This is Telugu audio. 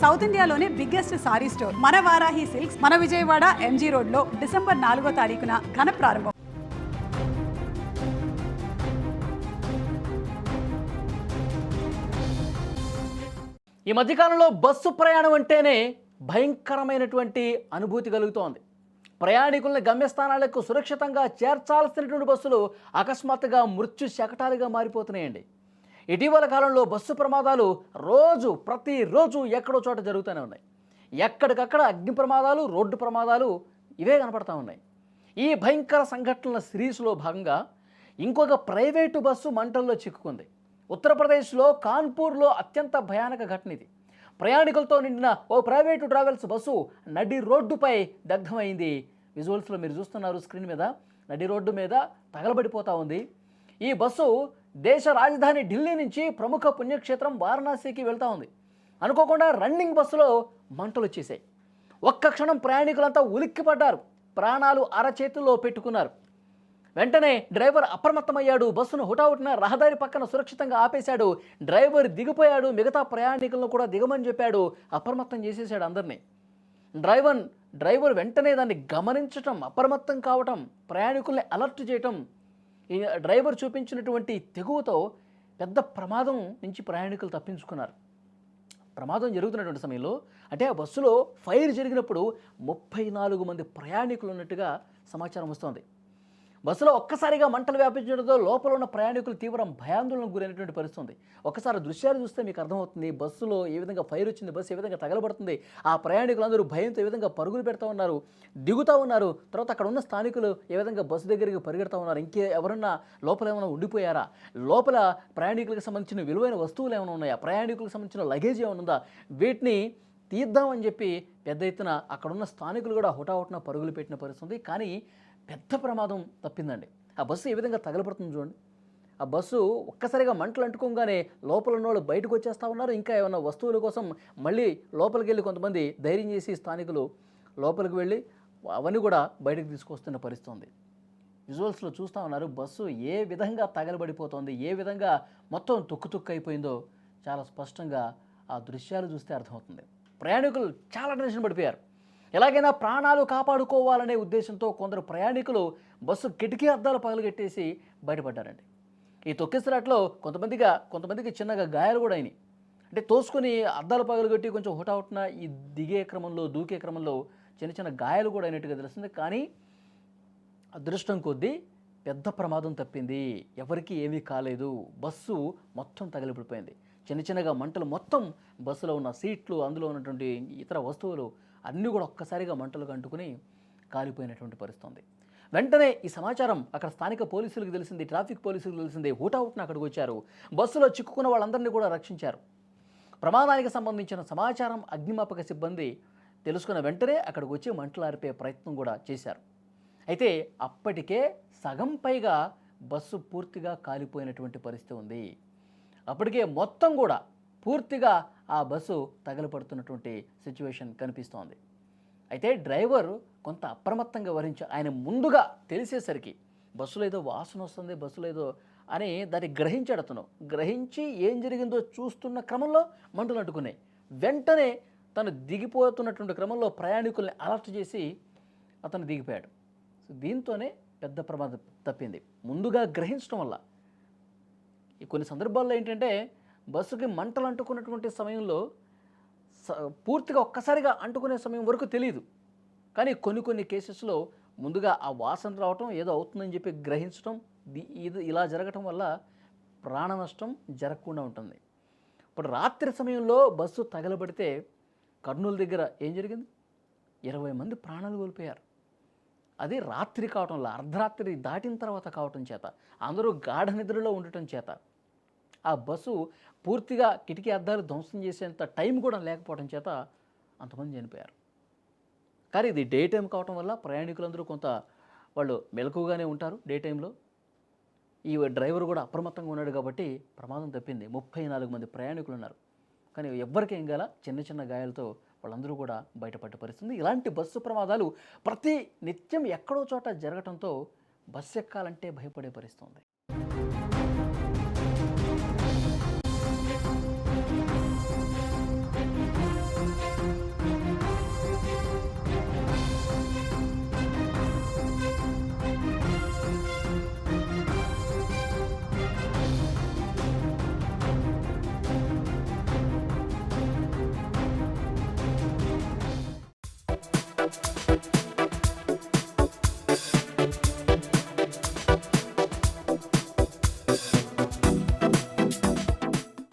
సౌత్ ఇండియాలోనే బిగ్గెస్ట్ సారీ స్టోర్ మన వారాహి సిల్క్స్ మన విజయవాడ ఎంజీ రోడ్ లో డిసెంబర్ 4వ తారీఖున ఘన ప్రారంభం. ఈ మధ్యకాలంలో బస్సు ప్రయాణం అంటేనే భయంకరమైనటువంటి అనుభూతి కలుగుతోంది. ప్రయాణికులను గమ్యస్థానాలకు సురక్షితంగా చేర్చాల్సినటువంటి బస్సులు అకస్మాత్తుగా మృత్యు శకటాలుగా మారిపోతున్నాయండి. ఇటీవల కాలంలో బస్సు ప్రమాదాలు ప్రతిరోజు ఎక్కడో చోట జరుగుతూనే ఉన్నాయి. ఎక్కడికక్కడ అగ్ని ప్రమాదాలు, రోడ్డు ప్రమాదాలు ఇవే కనపడతా ఉన్నాయి. ఈ భయంకర సంఘటనల సిరీస్లో భాగంగా ఇంకొక ప్రైవేటు బస్సు మంటల్లో చిక్కుకుంది. ఉత్తరప్రదేశ్లో కాన్పూర్లో అత్యంత భయానక ఘటన ఇది. ప్రయాణికులతో నిండిన ఓ ప్రైవేటు ట్రావెల్స్ బస్సు నడి రోడ్డుపై దగ్ధమైంది. విజువల్స్లో మీరు చూస్తున్నారు స్క్రీన్ మీద. నడి రోడ్డు మీద తగలబడిపోతూ ఉంది. ఈ బస్సు దేశ రాజధాని ఢిల్లీ నుంచి ప్రముఖ పుణ్యక్షేత్రం వారణాసికి వెళ్తూ ఉంది. అనుకోకుండా రన్నింగ్ బస్సులో మంటలు వచ్చేసాయి. ఒక్క క్షణం ప్రయాణికులంతా ఉలిక్కిపడ్డారు. ప్రాణాలు అరచేతుల్లో పెట్టుకున్నారు. వెంటనే డ్రైవర్ అప్రమత్తమయ్యాడు. బస్సును హుటాహుటిన రహదారి పక్కన సురక్షితంగా ఆపేశాడు. డ్రైవర్ దిగిపోయాడు. మిగతా ప్రయాణికులను కూడా దిగమని చెప్పాడు. అప్రమత్తం చేసేసాడు అందరినీ. డ్రైవర్ వెంటనే దాన్ని గమనించటం, అప్రమత్తం కావటం, ప్రయాణికుల్ని అలర్ట్ చేయటం, ఈ డ్రైవర్ చూపించినటువంటి తెగువతో పెద్ద ప్రమాదం నుంచి ప్రయాణికులు తప్పించుకున్నారు. ప్రమాదం జరుగుతున్నటువంటి సమయంలో అంటే ఆ బస్సులో ఫైర్ జరిగినప్పుడు 34 మంది ప్రయాణికులు ఉన్నట్టుగా సమాచారం వస్తోంది. బస్సులో ఒక్కసారిగా మంటలు వ్యాపించడంతో లోపల ఉన్న ప్రయాణికులు తీవ్ర భయాందోళనకు గురైనటువంటి పరిస్థితి. ఒక్కసారి దృశ్యాలు చూస్తే మీకు అర్థమవుతుంది బస్సులో ఏ విధంగా ఫైర్ వచ్చింది, బస్సు ఏ విధంగా తగలబడుతుంది. ఆ ప్రయాణికులందరూ భయంతో ఏ విధంగా పరుగులు పెడతా ఉన్నారు, దిగుతూ ఉన్నారు. తర్వాత అక్కడ ఉన్న స్థానికులు ఏ విధంగా బస్సు దగ్గరికి పరిగెడతా ఉన్నారు. ఎవరన్నా లోపల ఏమైనా ఉండిపోయారా, లోపల ప్రయాణికులకు సంబంధించిన విలువైన వస్తువులు ఏమైనా ఉన్నాయా, ప్రయాణికులకు సంబంధించిన లగేజ్ ఏమైనా ఉందా, వీటిని తీద్దామని చెప్పి పెద్ద ఎత్తున అక్కడున్న స్థానికులు కూడా హుటాహుటిన పరుగులు పెట్టిన పరిస్థితి. కానీ పెద్ద ప్రమాదం తప్పిందండి. ఆ బస్సు ఏ విధంగా తగలబడుతుంది చూడండి. ఆ బస్సు ఒక్కసారిగా మంటలు అంటుకోగానే లోపల ఉన్న వాళ్ళు బయటకు వచ్చేస్తూ ఉన్నారు. ఇంకా ఏమైనా వస్తువుల కోసం మళ్ళీ లోపలికి వెళ్ళి కొంతమంది ధైర్యం చేసి స్థానికులు లోపలికి వెళ్ళి అవన్నీ కూడా బయటకు తీసుకొస్తున్న పరిస్థితి ఉంది. విజువల్స్లో చూస్తూ ఉన్నారు బస్సు ఏ విధంగా తగలబడిపోతుంది, ఏ విధంగా మొత్తం తుక్కు అయిపోయిందో చాలా స్పష్టంగా ఆ దృశ్యాలు చూస్తే అర్థమవుతుంది. ప్రయాణికులు చాలా టెన్షన్ పడిపోయారు. ఎలాగైనా ప్రాణాలు కాపాడుకోవాలనే ఉద్దేశంతో కొందరు ప్రయాణికులు కిటికీ అద్దాలు పగలగొట్టేసి బయటపడ్డారండి. ఈ తొక్కిసలాట్లో కొంతమందికి చిన్నగా గాయాలు కూడా అయినాయి. అంటే తోసుకొని అద్దాలు పగలగొట్టి కొంచెం హుటాహుటిన ఈ దూకే క్రమంలో చిన్న చిన్న గాయాలు కూడా అయినట్టుగా తెలుస్తుంది. కానీ అదృష్టం కొద్దీ పెద్ద ప్రమాదం తప్పింది. ఎవరికీ ఏమీ కాలేదు. బస్సు మొత్తం తగిలిపడిపోయింది. చిన్నగా మంటలు మొత్తం బస్సులో ఉన్న సీట్లు, అందులో ఉన్నటువంటి ఇతర వస్తువులు అన్నీ కూడా ఒక్కసారిగా మంటలు అంటుకుని కాలిపోయినటువంటి పరిస్థితి. వెంటనే ఈ సమాచారం అక్కడ స్థానిక పోలీసులకు తెలిసింది, ట్రాఫిక్ పోలీసులకు తెలిసింది. హుటాహుటిన అక్కడికి వచ్చారు. బస్సులో చిక్కుకున్న వాళ్ళందరినీ కూడా రక్షించారు. ప్రమాదానికి సంబంధించిన సమాచారం అగ్నిమాపక సిబ్బంది తెలుసుకున్న వెంటనే అక్కడికి వచ్చి మంటలు ఆర్పే ప్రయత్నం కూడా చేశారు. అయితే అప్పటికే సగం పైగా బస్సు పూర్తిగా కాలిపోయినటువంటి పరిస్థితి ఉంది. అప్పటికే మొత్తం కూడా పూర్తిగా ఆ బస్సు తగలపడుతున్నటువంటి సిచ్యువేషన్ కనిపిస్తోంది. అయితే డ్రైవర్ కొంత అప్రమత్తంగా వహించి ఆయన ముందుగా తెలిసేసరికి బస్సులో ఏదో వాసన వస్తుంది, బస్సులో ఏదో అని దాన్ని గ్రహించాడు. అతను గ్రహించి ఏం జరిగిందో చూస్తున్న క్రమంలో మంటలు అంటుకున్నాయి. వెంటనే తను దిగిపోతున్నటువంటి క్రమంలో ప్రయాణికుల్ని అలర్ట్ చేసి అతను దిగిపోయాడు. దీంతోనే పెద్ద ప్రమాదం తప్పింది. ముందుగా గ్రహించడం వల్ల కొన్ని సందర్భాల్లో ఏంటంటే బస్సుకి మంటలు అంటుకున్నటువంటి సమయంలో పూర్తిగా ఒక్కసారిగా అంటుకునే సమయం వరకు తెలియదు. కానీ కొన్ని కేసెస్లో ముందుగా ఆ వాసన రావటం, ఏదో అవుతుందని చెప్పి గ్రహించడం, ఇది ఇలా జరగటం వల్ల ప్రాణ నష్టం జరగకుండా ఉంటుంది. ఇప్పుడు రాత్రి సమయంలో బస్సు తగలబడితే కర్నూలు దగ్గర ఏం జరిగింది? 20 మంది ప్రాణాలు కోల్పోయారు. అది రాత్రి కావటం వల్ల, అర్ధరాత్రి దాటిన తర్వాత కావటం చేత, అందరూ గాఢ నిద్రలో ఉండటం చేత ఆ బస్సు పూర్తిగా కిటికీ అద్దాలు ధ్వంసం చేసేంత టైం కూడా లేకపోవడం చేత అంతమంది చనిపోయారు. కానీ ఇది డే టైం కావటం వల్ల ప్రయాణికులందరూ కొంత వాళ్ళు మెలకుగానే ఉంటారు. డే టైంలో ఈ డ్రైవర్ కూడా అప్రమత్తంగా ఉన్నాడు కాబట్టి ప్రమాదం తప్పింది. 34 మంది ప్రయాణికులు ఉన్నారు. కానీ ఎవ్వరికి ఏం గాల, చిన్న గాయాలతో వాళ్ళందరూ కూడా బయటపడ్డ పరిస్థితి. ఇలాంటి బస్సు ప్రమాదాలు ప్రతి నిత్యం ఎక్కడో చోట జరగటంతో బస్సు ఎక్కాలంటే భయపడే పరిస్థితి ఉంది.